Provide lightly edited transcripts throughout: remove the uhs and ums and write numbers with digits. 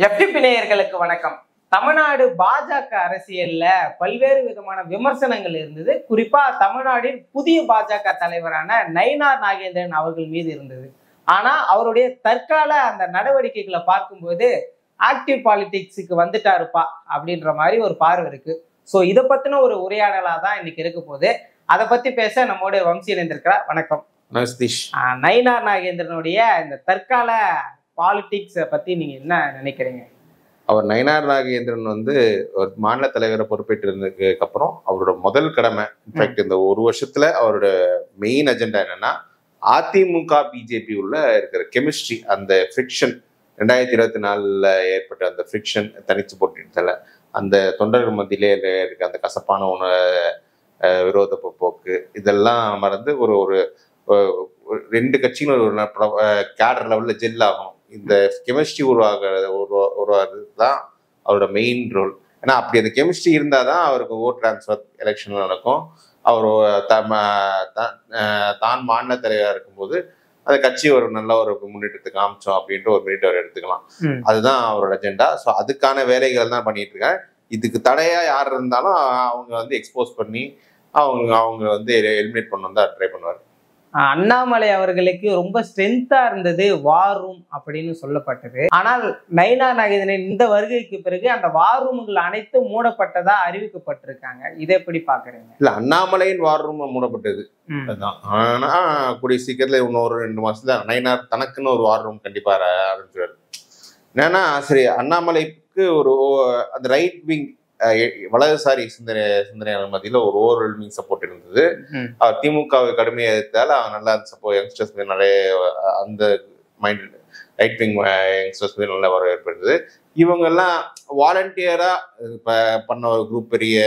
FTP நேயர்களுக்கு வணக்கம். தமிழ்நாடு பாஜக அரசியல்ல பல்வேறு விதமான விமர்சனங்கள் இருந்தது. குறிப்பா தமிழ்நாட்டின் புதிய பாஜக தலைவரான நயினார் நாகேந்திரன் அவர்கள் மீது இருந்தது. ஆனா அவருடைய தற்கால அந்த நடவடிக்கைகளை பார்க்கும்போது ஆக்டிவ் பாலிடிக்ஸுக்கு வந்துட்டாருப்பா அப்படின்ற மாதிரி ஒரு பார்வை இருக்கு. ஸோ இதை பத்தின ஒரு உரையாடலா தான் இன்னைக்கு இருக்க போகுது. அதை பத்தி பேச நம்மோட வம்சி இணைந்திருக்கிறார். வணக்கம் நயினார் நாகேந்திரனுடைய இந்த தற்கால பாலிடிக்ஸை பத்தி நீங்க என்ன நினைக்கிறீங்க? அவர் நயினார் நாகேந்திரன் ஒரு மாநில தலைவரை பொறுப்பேற்றதுக்கு அப்புறம் அவரோட முதல் கடமை, இன்ஃபேக்ட் இந்த ஒரு வருஷத்துல அவரோட மெயின் அஜெண்டா என்னன்னா அதிமுக பிஜேபி உள்ள இருக்கிற கெமிஸ்ட்ரி, அந்த ஃபிரிக்ஷன் 2024 ஏற்பட்ட அந்த ஃபிரிக்ஷன் தனிச்சு போட்டுல அந்த தொண்டர்கள் மத்தியிலே இருக்க அந்த கசப்பான விரோத போக்கு இதெல்லாம் மறந்து ஒரு ரெண்டு கட்சிகள் ஒரு கேடர் லெவல்ல ஜெல் ஆகணும். இந்த கெமிஸ்ட்ரி உருவாகிறது தான் அவரோட மெயின் ரோல். ஏன்னா அப்படி அந்த கெமிஸ்ட்ரி இருந்தால் தான் அவருக்கு ஓட் டிரான்ஸ்ஃபர் எலெக்ஷன் நடக்கும். அவர் தான் மாநில தலைவராக இருக்கும்போது அந்த கட்சி ஒரு நல்ல ஒரு முன்னேற்றத்தை காமிச்சோம் அப்படின்ட்டு ஒரு மெரிட் அவர் எடுத்துக்கலாம். அதுதான் அவரோட அஜெண்டா. ஸோ அதுக்கான வேலைகள் தான் பண்ணிட்டு இருக்காங்க. இதுக்கு தடையா யார் இருந்தாலும் அவங்க எக்ஸ்போஸ் பண்ணி அவங்க எலிமினேட் பண்ண தான் ட்ரை பண்ணுவார். அண்ணாமலை அவர்களுக்கு ரொம்ப ஸ்ட்ரென்த்தா இருந்தது வார் ரூம் அப்படின்னு சொல்லப்பட்டது. ஆனால் நயினார் நாகேந்திரன் இந்த வருகைக்கு பிறகு அந்த வார் ரூம்கள் அனைத்தும் மூடப்பட்டதா அறிவிக்கப்பட்டிருக்காங்க. இதை எப்படி பாக்குறீங்க? இல்ல, அண்ணாமலையின் வார் ரூம் மூடப்பட்டது அதுதான். ஆனா கூடிய சீக்கிரத்துல இன்னொரு 2 மாசத்துல நயினார் தனக்குன்னு ஒரு வார் ரூம் கண்டிப்பா ஆரம்பிச்சுவாரு. என்னன்னா, சரி, அண்ணாமலைக்கு அந்த ரைட் விங் வலதுசாரி சிந்தனையாளர் மத்தியில ஒரு ஓவர்வெல்மிங் சப்போர்ட் இருந்தது. அவர் திமுகவை கடுமையாக எதிர்த்தால அவங்க நல்லா யங்ஸ்டர்ஸ் நிறைய அந்த மைண்ட் ரைட் விங் யங்ஸ்டர்ஸ் நல்ல வரவேற்பு இருந்தது. இவங்க எல்லாம் வாலண்டியரா பண்ண ஒரு குரூப், பெரிய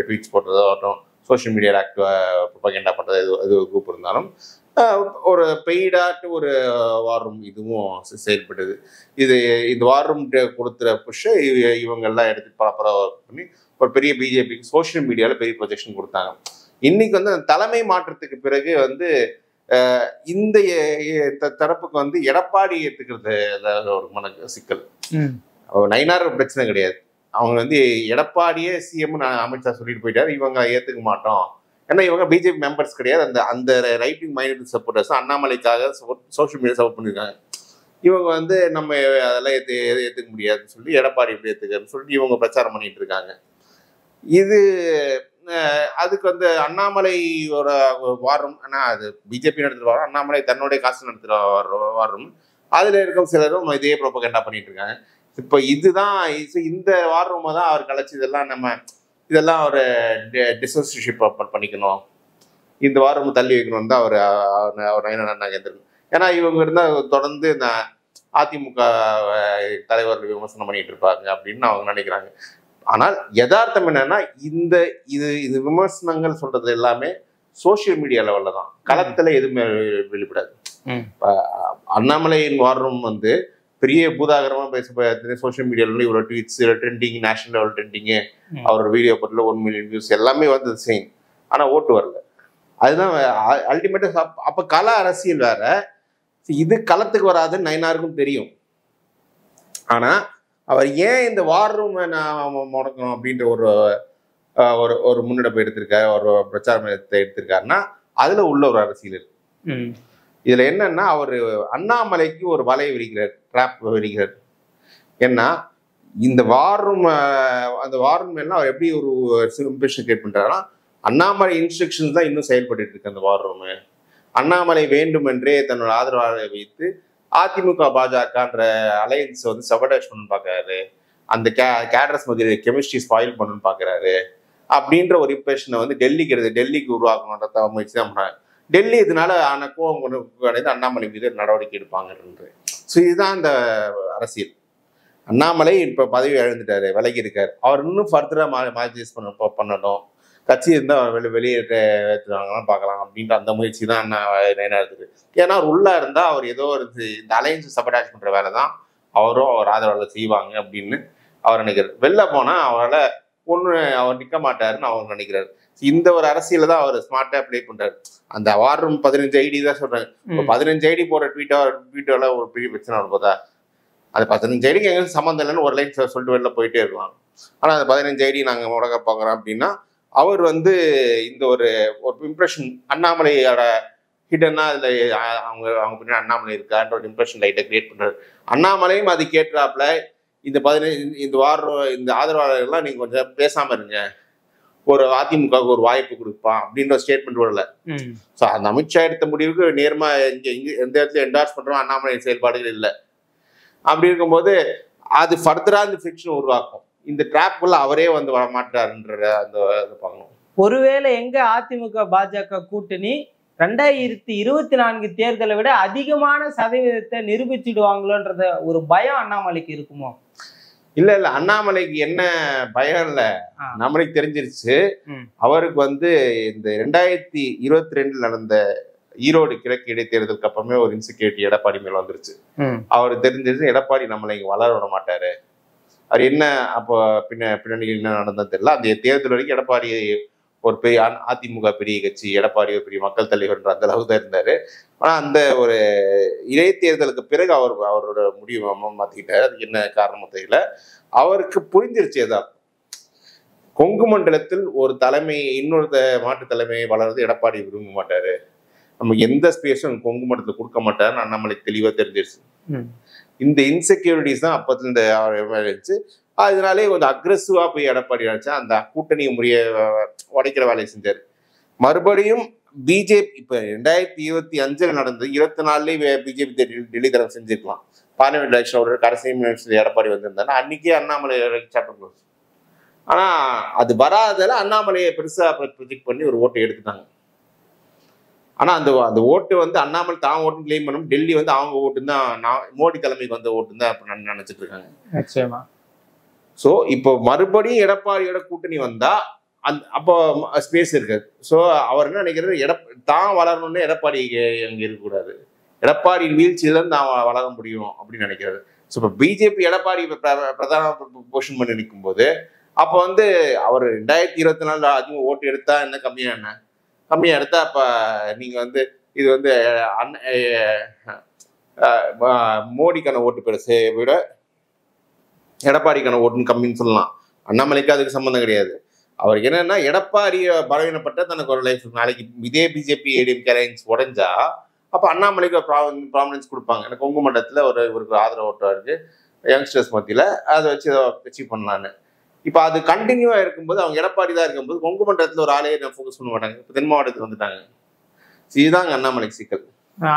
ட்வீட்ஸ் போட்டதாகட்டும், சோஷியல் மீடியாவில் ஆக்டிவா ப்ரொபகண்டா பண்றது அது ஒரு குரூப் இருந்தாலும் ஒரு பெய்டாட்டு ஒரு வார் ரூம் இதுவும் செயல்பட்டது. இந்த வார் ரூம் கொடுத்துற புஷ் இவங்கெல்லாம் எடுத்து ப்ராப்பராக ஒர்க் பண்ணி ஒரு பெரிய பிஜேபிக்கு சோஷியல் மீடியாவில் பெரிய ப்ரொஜெக்ஷன் கொடுத்தாங்க. இன்னைக்கு அந்த தலைமை மாற்றத்துக்கு பிறகு இந்த தரப்புக்கு எடப்பாடி ஏற்றுக்கிறது ஒரு மன சிக்கல். நயினார் பிரச்சனை கிடையாது. அவங்க எடப்பாடியே சிஎம் அமித்ஷா சொல்லிட்டு போயிட்டாரு, இவங்க ஏற்றுக்க மாட்டோம். ஏன்னா இவங்க பிஜேபி மெம்பர்ஸ் கிடையாது. அந்த ரைட்டிங் மைனாரிட்டி சப்போர்ட்டர்ஸ் அண்ணாமலைக்காக சோஷியல் மீடியா சப்போர்ட் பண்ணியிருக்காங்க. இவங்க நம்ம அதெல்லாம் ஏற்றுக்க முடியாதுன்னு சொல்லி எடப்பாடி எப்படி ஏற்றுக்கிறன்னு சொல்லிட்டு இவங்க பிரச்சாரம் பண்ணிட்டு இருக்காங்க. இது அதுக்கு அண்ணாமலை ஒரு வாரம், ஆனால் அது பிஜேபி நடத்துகிற வாரம், அண்ணாமலை தன்னுடைய காசு நடத்துகிற வாரம். அதில் இருக்கும் சிலரும் இதே ப்ரோபகண்டா பண்ணிட்டு இருக்காங்க. இப்போ இதுதான் இந்த வார் ரூமை தான் அவர் கலைச்சி இதெல்லாம் ஒரு டிசோசியேஷன் பண்ணிக்கணும், இந்த வாரம் தள்ளி வைக்கணும் தான் அவர் நயினார் நாகேந்திரன். ஏன்னா இவங்க இருந்தால் தொடர்ந்து இந்த அதிமுக தலைவர்கள் விமர்சனம் பண்ணிட்டு இருப்பாங்க அப்படின்னு அவங்க நினைக்கிறாங்க. ஆனால் யதார்த்தம் என்னன்னா, இது விமர்சனங்கள் சொல்றது எல்லாமே சோசியல் மீடியா லெவல்ல தான், களத்துல எதுவுமே வெளிப்படாது. அண்ணாமலையின் வாரம் பெரிய பூதாகரமா பேச சோசியல் மீடியால இவ்வளவு tweets, trending, national level trending, அவரோட வீடியோ போட்டுல 1 மில்லியன் வியூஸ் எல்லாமே சேம். ஆனா ஓட்டு வரல. அதுதான் அல்டிமேட்டா. அப்ப கள அரசியல் வேற, இது களத்துக்கு வராதுன்னு நயினாருக்கும் தெரியும். ஆனா அவர் ஏன் இந்த வார் ரூம் முடக்கணும் அப்படின்ற ஒரு முன்னெடுப்பு எடுத்திருக்காரு, ஒரு பிரச்சாரத்தை எடுத்திருக்காருன்னா அதுல உள்ள ஒரு அரசியல் இருக்கு. இதுல என்னன்னா, அவர் அண்ணாமலைக்கு ஒரு வலை விரிக்கிறார், ட்ராப் விரிக்கிறார். ஏன்னா இந்த வார் ரூம் எல்லாம் அவர் எப்படி ஒரு இம்ப்ரெஷன் கிரியேட் பண்றாருன்னா, அண்ணாமலை இன்ஸ்ட்ரக்ஷன்ஸ் தான் இன்னும் செயல்பட்டு இருக்கு. அந்த வார் ரூம் அண்ணாமலை வேண்டுமென்றே தன்னோட ஆதரவாளரை வைத்து அதிமுக பாஜகன்ற அலையன்ஸ் சபடேஷ் பண்ணு பாக்குறாரு, அந்த கேடரஸ் மத்தியில் கெமிஸ்ட்ரி ஸ்பாயில் பண்ணணும்னு பாக்குறாரு அப்படின்ற ஒரு இம்ப்ரெஷனை டெல்லிக்கு உருவாக்கணுன்ற முயற்சி தான் பண்றாங்க. டெல்லி இதனால கோவம் அண்ணாமலை மீது நடவடிக்கை எடுப்பாங்க. ஸோ இதுதான் இந்த அரசியல். அண்ணாமலை இப்ப பதவி இழந்துட்டாரு, விலகி இருக்காரு. அவர் இன்னும் ஃபர்தரா மாஜிஸ் பண்ணணும், கட்சி இருந்தால் வெளியேற்றாங்கலாம் பார்க்கலாம் அப்படின்ற அந்த முயற்சி தான் நயினார் இருக்கு. ஏன்னா அவர் உள்ள இருந்தா அவர் ஏதோ இந்த அலையன்ஸ் சபடாச் பண்ற வேலை தான் அவரும் அவர் ஆதரவாளர் செய்வாங்க அப்படின்னு அவர் நினைக்கிறார். வெளில போனா அவர் நிற்க மாட்டாருன்னு அவர் நினைக்கிறாரு. இந்த ஒரு அரசியல தான் அவர் ஸ்மார்ட்டா பிளே பண்றாரு. அந்த வார் ரூம் 15 ஐடி தான் சொல்றாங்க. 15 ஐடி போற ட்வீட்டோல ஒரு பெரிய பிரச்சனை வரும் போதா? அது 15 ஐடிக்கு எங்களுக்கு சம்மந்தம் இல்லைன்னு ஒரு லைன் சொல்லிட்டு வெளில போயிட்டே இருக்கலாம். ஆனால் அந்த 15 ஐடி நாங்கள் முடக்க பார்க்குறோம் அப்படின்னா அவர் வந்து இந்த ஒரு இம்ப்ரெஷன் அண்ணாமலையோட ஹிடனா அதில் அவங்க பின்னாடி அண்ணாமலை இருக்கான்ற ஒரு இம்ப்ரெஷன் லைட்டை கிரியேட் பண்ணுறாரு. அண்ணாமலையும் அது கேட்டுறாப்புல இந்த 15 இந்த ஆதரவாளர்கள்லாம் நீங்கள் கொஞ்சம் பேசாமல் இருங்க, ஒரு அதிமுகவுக்கு ஒரு வாய்ப்பு கொடுப்பான் அப்படின்ற ஸ்டேட்மெண்ட் வரல. ஸோ அந்த அமித்ஷா எடுத்த முடிவுக்கு நேர்மா இங்கே எந்த இடத்துல என்டார்ஸ் பண்ணுறோம் அண்ணாமலை செயல்பாடுகள் இல்லை. அப்படி இருக்கும்போது அது ஃபர்தரா இந்த ஃபிக்ஷன் உருவாக்கும். இந்த ட்ராப்புக்குள்ள அவரே வந்து வரமாட்டாருன்ற அந்த பார்க்கணும். ஒருவேளை எங்க அதிமுக பாஜக கூட்டணி 2024 தேர்தலை விட அதிகமான சதவீதத்தை நிரூபிச்சிடுவாங்களோன்றத ஒரு பயம் அண்ணாமலைக்கு இருக்குமோ? இல்ல அண்ணாமலைக்கு என்ன பயம் இல்ல, அண்ணாமலைக்கு தெரிஞ்சிருச்சு. அவருக்கு வந்து இந்த 2022 நடந்த ஈரோடு கிழக்கு இடைத்தேர்தலுக்கு அப்புறமே ஒரு இன்செக்யூரிட்டி எடப்பாடி மேல வந்துருச்சு. அவருக்கு தெரிஞ்சிருச்சு எடப்பாடி நம்மளை இங்க வளர விட மாட்டாரு. அவர் என்ன அப்போ பின்னணி என்ன நடந்தது தெரியல. அந்த தேர்தல் வரைக்கும் எடப்பாடி ஒரு பெரிய அதிமுக பெரிய கட்சி, எடப்பாடி ஒரு பெரிய மக்கள் தலைவர்ன்ற அந்த அளவுக்கு தான் இருந்தாரு. ஆனா அந்த ஒரு இடைத்தேர்தலுக்கு பிறகு அவரோட முடிவு மாத்திக்கிட்டாரு. அதுக்கு என்ன காரணம் தெரியல. அவருக்கு புரிஞ்சிருச்சு ஏதாவது கொங்கு மண்டலத்தில் ஒரு தலைமை இன்னொரு மாற்று தலைமையை வளர்றது எடப்பாடி விரும்ப மாட்டாரு, நமக்கு எந்த ஸ்பேஸும் கொங்கு மண்டலத்தில் கொடுக்க மாட்டாருன்னு அண்ணாமலைக்கு தெளிவா தெரிஞ்சிருச்சு. இந்த இன்செக்யூரிட்டிஸ் தான் அப்பத்துல இந்த இருந்துச்சு. அதனாலே கொஞ்சம் அக்ரெசிவா போய் எடப்பாடி அடிச்சா அந்த கூட்டணி முறைய உடைக்கிற வேலையை செஞ்சாரு. மறுபடியும் பிஜேபி இப்ப 2025 நடந்தது 24 பிஜேபி டெல்லி தரம் செஞ்சிருக்கலாம். பார்லிமெண்ட் எலெக்ஷன் ஒரு கடைசி மினிட்ஸ்ல எடப்பாடி வந்திருந்தாரு, அன்னைக்கே அண்ணாமலை சாப்டர் க்ளோஸ். ஆனா அது வராதால அண்ணாமலையை பெருசா ப்ரொஜெக்ட் பண்ணி ஒரு ஓட்டை எடுத்துட்டாங்க. ஆனா அந்த ஓட்டு வந்து அண்ணாமலை தான் ஓட்டு கிளைம் பண்ணும், டெல்லி வந்து அவங்க ஓட்டு தான், மோடி தலைமைக்கு வந்த ஓட்டு தான் அப்ப நினைச்சிட்டு இருக்காங்க. ஸோ இப்போ மறுபடியும் எடப்பாடியோட கூட்டணி வந்தா அப்போ ஸ்பேஸ் இருக்காது. ஸோ அவர் என்ன நினைக்கிறது, தான் வளரணும்னு எடப்பாடி அங்கே இருக்கக்கூடாது, எடப்பாடியின் வீழ்ச்சியிலேருந்து தான் வளர முடியும் அப்படின்னு நினைக்கிறாரு. ஸோ இப்போ பிஜேபி எடப்பாடி பிரதான பொசிஷன் பண்ணி நிற்கும் போது அப்போ வந்து அவர் 2024 அதிகம் ஓட்டு எடுத்தா என்ன கம்மியா எடுத்தா அப்ப நீங்க வந்து இது வந்து மோடிக்கான ஓட்டு பெருசை விட எடப்பாடிக்கான ஓட்டுன்னு கம்மின்னு சொல்லலாம். அண்ணாமலைக்கு அதுக்கு சம்மந்தம் கிடையாது. அவருக்கு என்னன்னா எடப்பாடியை பலவீனப்பட்ட தனக்கு ஒரு லைஃப், நாளைக்கு இதே பிஜேபி ஏடிஎம்கே அலையன்ஸ் உடைஞ்சா அப்போ அண்ணாமலைக்கு ப்ராமினன்ஸ் கொடுப்பாங்க. எனக்கு கொங்கு மண்டலத்தில் இவருக்கு ஆதரவு ஓட்டா இருக்கு யங்ஸ்டர்ஸ் மத்தியில், அதை வச்சு அச்சீவ் பண்ணலான்னு. இப்போ அது கண்டினியூவா இருக்கும்போது அவங்க எடப்பாடி தான் இருக்கும்போது கொங்கு மண்டலத்தில் ஒரு ஆளையே ஃபோக்கஸ் பண்ண மாட்டாங்க. இப்போ தென் மாவட்டத்துக்கு வந்துட்டாங்க. இதுதாங்க அண்ணாமலைக்கு சிக்கல்.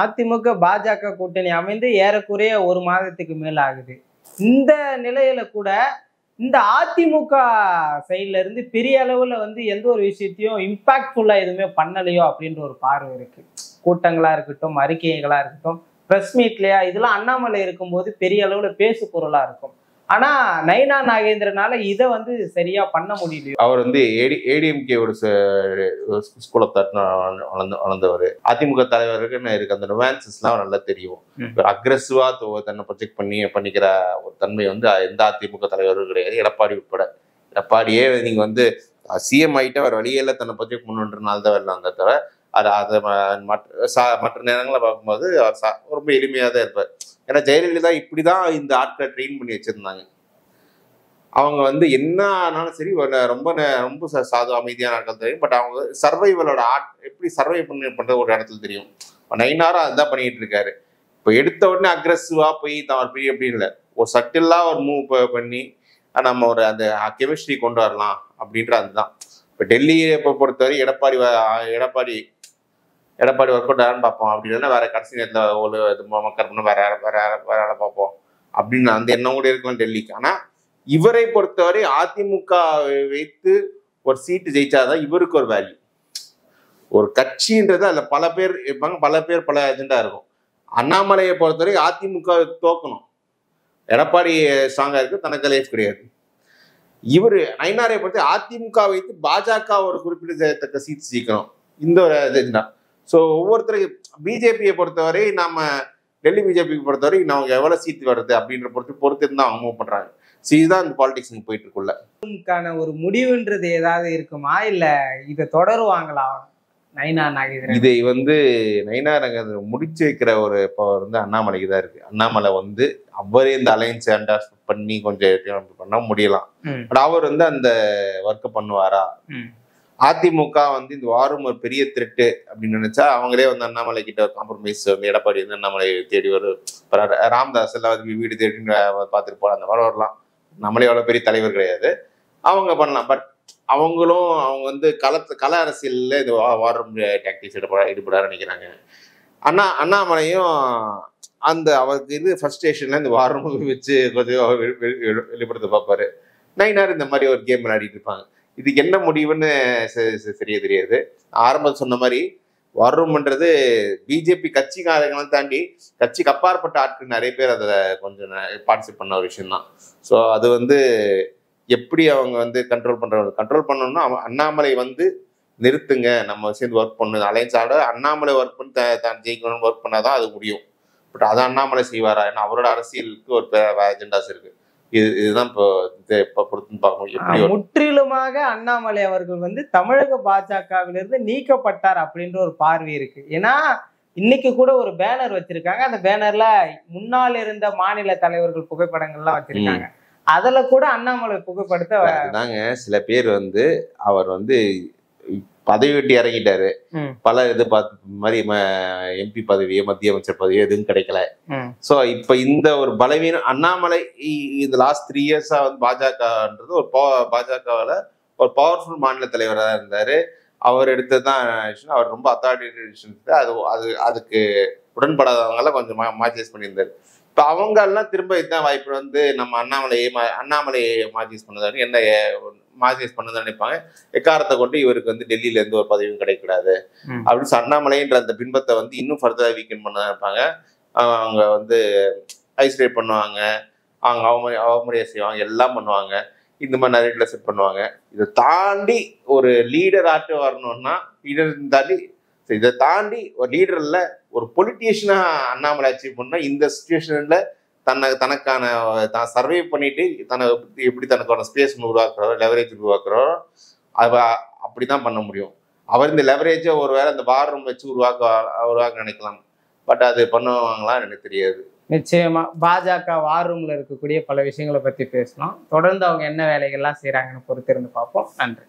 அதிமுக பாஜக கூட்டணி அமைந்து ஏறக்குறைய 1 மாதத்துக்கு மேல ஆகுது. இந்த நிலையில கூட இந்த அதிமுக சைட்ல இருந்து பெரிய அளவுல வந்து எந்த ஒரு விஷயத்தையும் இம்பாக்ட்ஃபுல்லா எதுவுமே பண்ணலையோ அப்படின்ற ஒரு பார்வை இருக்கு. கூட்டங்களா இருக்கட்டும், அறிக்கைகளா இருக்கட்டும், பிரஸ் மீட்லயா, இதெல்லாம் அண்ணாமலை இருக்கும்போது பெரிய அளவுல பேசு பொருளா இருக்கும். ஆனா நயினா நாகேந்திரனால இதை வந்து சரியா பண்ண முடியலையோ. அவர் வந்து ஏடிஎம்கே ஒரு ஸ்கூல் ஆஃப் தாட் வளர்ந்தவர். அதிமுக தலைவருக்கு இருக்கு அந்த நுவான்சஸ்லாம் நல்லா தெரியும். அக்ரெசிவா தன்னை ப்ரொஜெக்ட் பண்ணிக்கிற ஒரு தன்மை வந்து எந்த அதிமுக தலைவரும் கிடையாது, எடப்பாடி உட்பட. எடப்பாடியே நீங்க வந்து சிஎம் ஆகிட்டு அவர் வழியில தன்னை ப்ரொஜெக்ட் பண்ணுன்றனால தான் வரலாம். அந்த தவிர அதை மற்ற நேரங்களை பார்க்கும்போது அவர் ரொம்ப எளிமையாக தான் இருப்பார். ஏன்னா ஜெயலலிதா இப்படிதான் இந்த ஆட்களை ட்ரெயின் பண்ணி வச்சிருந்தாங்க. அவங்க வந்து என்ன ஆனாலும் சரி ரொம்ப சாது அமைதியான ஆட்கள் தெரியும். பட் அவங்க சர்வைவலோட எப்படி சர்வை பண்றது ஒரு இடத்துல தெரியும். நயினாரும் அதுதான் பண்ணிட்டு இருக்காரு. இப்போ எடுத்த உடனே அக்ரெசிவா போய் தான் பெரிய அப்படி இல்லை, ஒரு சட்டில்லா ஒரு மூவ் பண்ணி நம்ம ஒரு அந்த கெமிஸ்ட்ரி கொண்டு வரலாம் அப்படின்ற அதுதான். இப்போ டெல்லியை பொறுத்தவரை எடப்பாடி ஒர்க் அவுட் யாருன்னு பார்ப்போம், அப்படி இல்லைன்னா வேற கடைசி நேரத்தில் ஒரு மக்கள் பண்ண வேற ஆளை பார்ப்போம் அப்படின்னு அந்த எண்ணம் கூட இருக்கலாம் டெல்லிக்கு. ஆனால் இவரை பொறுத்தவரை அதிமுக வைத்து ஒரு சீட்டு ஜெயிச்சாதான் இவருக்கு ஒரு வேல்யூ. ஒரு கட்சின்றது அதில் பல பேர் இருப்பாங்க, பல அஜெண்டா இருக்கும். அண்ணாமலையை பொறுத்தவரை அதிமுக தோக்கணும், எடப்பாடி ஸ்ட்ராங்கா இருக்கு, தனக்கு லைஃப் கிடையாது. இவர் நயினாரை பொறுத்த அதிமுக வைத்து பாஜக ஒரு குறிப்பிடத்தக்க சீட் ஜெயிக்கணும், இந்த ஒரு அஜெண்டா. ஸோ ஒவ்வொருத்தருக்கு பிஜேபியை பொறுத்தவரை நம்ம டெல்லி பிஜேபிக்கு பொறுத்தவரை அவங்க எவ்வளவு சீட் வருது அப்படின்ற பொறுத்து இருந்தால் அவங்க மூவ் பண்றாங்க. ஸோ இதுதான் இந்த பாலிடிக்ஸ் போயிட்டு இருக்குள்ள ஒரு முடிவுன்றது ஏதாவது இருக்குமா, இல்ல இதை தொடருவாங்களா? நயினார் நாகேந்திரன். இதை நயினார் நாகேந்திரன் முடிச்சு வைக்கிற ஒரு பவர் அண்ணாமலைக்கு தான் இருக்கு. அண்ணாமலை அவரே இந்த அலையன்ஸ் அண்டர்ஸ்டாண்ட் பண்ணி கொஞ்சம் பண்ண முடியலாம். பட் அவர் அந்த ஒர்க்கை பண்ணுவாரா? அதிமுக இந்த வாரம் ஒரு பெரிய த்ரெட்டு அப்படின்னு நினைச்சா அவங்களே அண்ணாமலை கிட்ட காம்ப்ரமைஸ் எடப்பாடி அண்ணாமலை தேடி ராமதாஸ் எல்லாம் வீடு தேடி பார்த்துட்டு போல அந்த மாதிரி வரலாம். நம்மளே அவ்வளவு பெரிய தலைவர் கிடையாது, அவங்க பண்ணலாம். பட் அவங்களும் அவங்க கள அரசியல்ல இந்த வாரம் டாக்டிக்ஸ் ஈடுபட நினைக்கிறாங்க. அண்ணாமலையும் அவருக்கு ஃபர்ஸ்ட் ஸ்டேஷன்ல இந்த வாரம் வச்சு கொஞ்சம் வெளிப்படுத்த பார்ப்பாரு. நயினார் இந்த மாதிரி ஒரு கேம் விளையாடிட்டு இருப்பாங்க. இதுக்கு என்ன முடிவுன்னு சரியா தெரியாது. ஆரம்பம் சொன்ன மாதிரி வரும்ன்றது பிஜேபி கட்சிக்காரங்களும் தாண்டி கட்சிக்கு அப்பாற்பட்ட ஆட்கள் நிறைய பேர் அதில் கொஞ்சம் பார்ட்டிசிபேட் பண்ண ஒரு விஷயம் தான். ஸோ அது எப்படி அவங்க கண்ட்ரோல் பண்ணணும்னா அண்ணாமலை நிறுத்துங்க, நம்ம சேர்ந்து ஒர்க் பண்ணு, அலைன்ஸாட அண்ணாமலை ஒர்க் பண்ணி தான் ஜெயிக்கணும்னு ஒர்க் பண்ணாதான் அது முடியும். பட் அதை அண்ணாமலை செய்வாரா? ஏன்னா அவரோட அரசியலுக்கு ஒரு அஜெண்டாஸ் இருக்கு. இதுதான் இப்போ பொறுத்துன்னு பார்க்கணும். முற்றிலுமாக அண்ணாமலை அவர்கள் தமிழக பாஜகவிலிருந்து நீக்கப்பட்டார் அப்படின்ற ஒரு பார்வை இருக்கு. ஏன்னா இன்னைக்கு கூட ஒரு பேனர் வச்சிருக்காங்க. அந்த பேனர்ல முன்னால் இருந்த மாநில தலைவர்கள் புகைப்படங்கள்லாம் வச்சிருக்காங்க. அதுல கூட அண்ணாமலை புகைப்படத்தை சில பேர் அவர் பதவி விட்டு இறங்கிட்டாரு. பல பார்த்து மாதிரி எம்பி பதவியோ மத்திய அமைச்சர் பதவியோ எதுவும் கிடைக்கல. சோ இப்ப இந்த ஒரு பலவீனம் அண்ணாமலை இந்த லாஸ்ட் 3 இயர்ஸா பாஜகன்றது பாஜகவில் ஒரு பவர்ஃபுல் மாநில தலைவராக இருந்தாரு. அவர் எடுத்ததுதான் அவர் ரொம்ப அத்தாரிட்டி அதுக்கு உடன்படாதவங்கெல்லாம் கொஞ்சம் மார்ஜைஸ் பண்ணியிருந்தாரு. இப்ப அவங்க எல்லாம் திரும்ப இதுதான் வாய்ப்பு நம்ம அண்ணாமலையை மார்ஜைஸ் பண்ணதாரு என்ன மார்ஜைஸ் பண்ணதான் நினைப்பாங்க. எக்காரத்தை கொண்டு இவருக்கு டெல்லியில இருந்து ஒரு பதவியும் கிடைக்கூடாது அப்படின்னு அண்ணாமலைன்ற அந்த பின்பத்தை இன்னும் ஃபர்தரா வீக்கெண்ட் பண்ணதான் இருப்பாங்க. அவங்க ஐசோலேட் பண்ணுவாங்க, அவங்க அவமரியாதை செய்வாங்க, எல்லாம் பண்ணுவாங்க. இந்த மாதிரி நிறைய செட் பண்ணுவாங்க. இதை தாண்டி ஒரு லீடர் ஆட்டு வரணும்னா இதை தாண்டி ஒரு லீடர் இல்ல ஒரு பொலிட்டீஷியனா அண்ணாமலை அச்சீவ் பண்ணா இந்த சிச்சுவேஷன்ல தனக்கான சர்வே பண்ணிட்டு எப்படி தனக்கான ஸ்பேஸ் உருவாக்குறோ, லெவரேஜ் உருவாக்குறோ, அப்படிதான் பண்ண முடியும். அவர் இந்த லெவரேஜை ஒரு வேளை இந்த வார் ரூம் வச்சு உருவாக்க நினைக்கலாம். பட் அது பண்ணுவாங்களான்னு எனக்கு தெரியாது. நிச்சயமா பாஜக வார் ரூம்ல இருக்கக்கூடிய பல விஷயங்களை பத்தி பேசலாம். தொடர்ந்து அவங்க என்ன வேலைகள்லாம் செய்யறாங்கன்னு பொறுத்திருந்து பார்ப்போம். நன்றி.